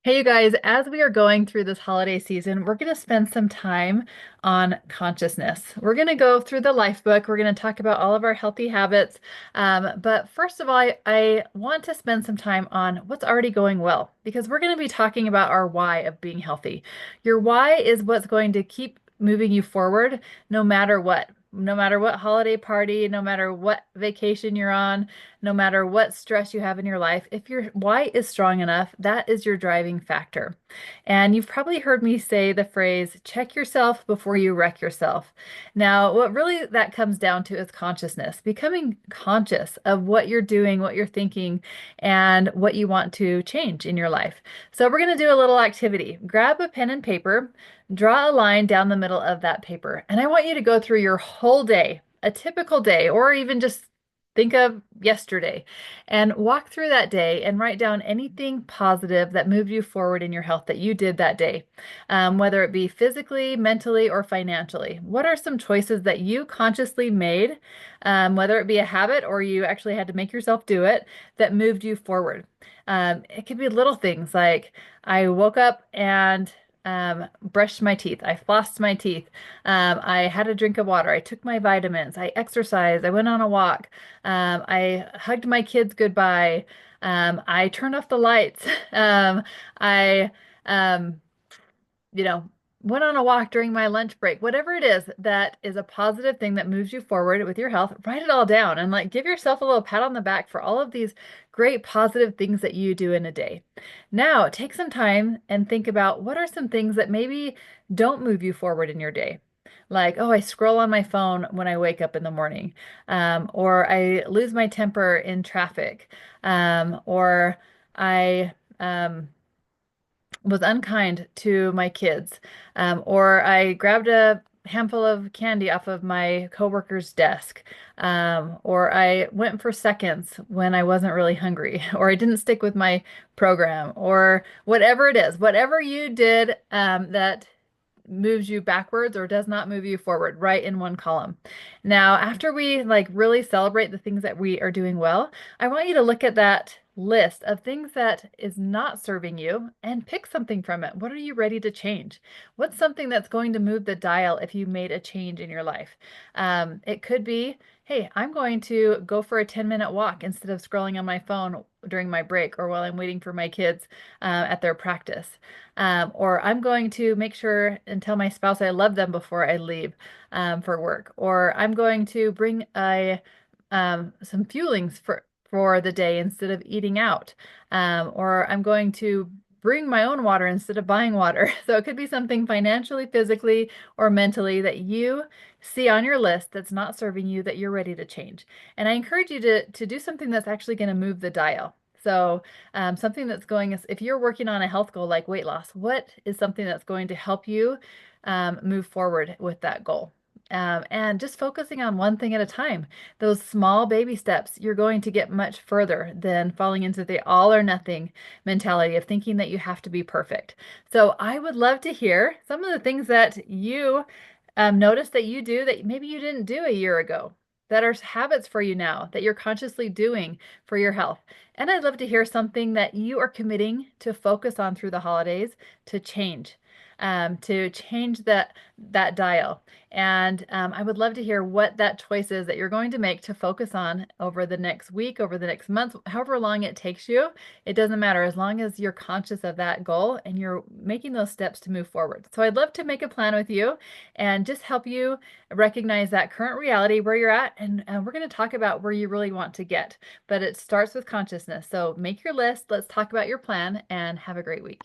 Hey, you guys, as we are going through this holiday season, we're going to spend some time on consciousness. We're going to go through the life book. We're going to talk about all of our healthy habits. But first of all, I want to spend some time on what's already going well because we're going to be talking about our why of being healthy. Your why is what's going to keep moving you forward no matter what. No matter what holiday party, no matter what vacation you're on, no matter what stress you have in your life, if your why is strong enough, that is your driving factor. And you've probably heard me say the phrase, check yourself before you wreck yourself. Now, what really that comes down to is consciousness, becoming conscious of what you're doing, what you're thinking, and what you want to change in your life. So we're going to do a little activity. Grab a pen and paper, draw a line down the middle of that paper, and I want you to go through your whole day, a typical day, or even just think of yesterday and walk through that day and write down anything positive that moved you forward in your health that you did that day, whether it be physically, mentally, or financially. What are some choices that you consciously made, whether it be a habit or you actually had to make yourself do it, that moved you forward? It could be little things like I woke up and brushed my teeth. I flossed my teeth. I had a drink of water. I took my vitamins. I exercised. I went on a walk. I hugged my kids goodbye. I turned off the lights. I, um, you know, went on a walk during my lunch break. Whatever it is that is a positive thing that moves you forward with your health, write it all down and like give yourself a little pat on the back for all of these great positive things that you do in a day. Now, take some time and think about what are some things that maybe don't move you forward in your day. Like, oh, I scroll on my phone when I wake up in the morning, or I lose my temper in traffic, or I was unkind to my kids, or I grabbed a handful of candy off of my coworker's desk, or I went for seconds when I wasn't really hungry, or I didn't stick with my program, or whatever it is, whatever you did that moves you backwards or does not move you forward, right in one column. Now, after we like really celebrate the things that we are doing well, I want you to look at that list of things that is not serving you and pick something from it. What are you ready to change? What's something that's going to move the dial if you made a change in your life? It could be, hey, I'm going to go for a 10-minute walk instead of scrolling on my phone during my break or while I'm waiting for my kids at their practice. Or I'm going to make sure and tell my spouse I love them before I leave for work. Or I'm going to bring some fuelings for the day instead of eating out. Or I'm going to bring my own water instead of buying water. So it could be something financially, physically, or mentally that you see on your list that's not serving you that you're ready to change. And I encourage you to do something that's actually going to move the dial. So something that's going, if you're working on a health goal like weight loss, what is something that's going to help you move forward with that goal? And just focusing on one thing at a time. Those small baby steps, you're going to get much further than falling into the all or nothing mentality of thinking that you have to be perfect. So I would love to hear some of the things that you notice that you do that maybe you didn't do a year ago, that are habits for you now, that you're consciously doing for your health. And I'd love to hear something that you are committing to focus on through the holidays to change that dial. And I would love to hear what that choice is that you're going to make to focus on over the next week, over the next month, however long it takes you. It doesn't matter as long as you're conscious of that goal and you're making those steps to move forward. So I'd love to make a plan with you and just help you recognize that current reality where you're at. And we're going to talk about where you really want to get. But it starts with consciousness. So make your list. Let's talk about your plan and have a great week.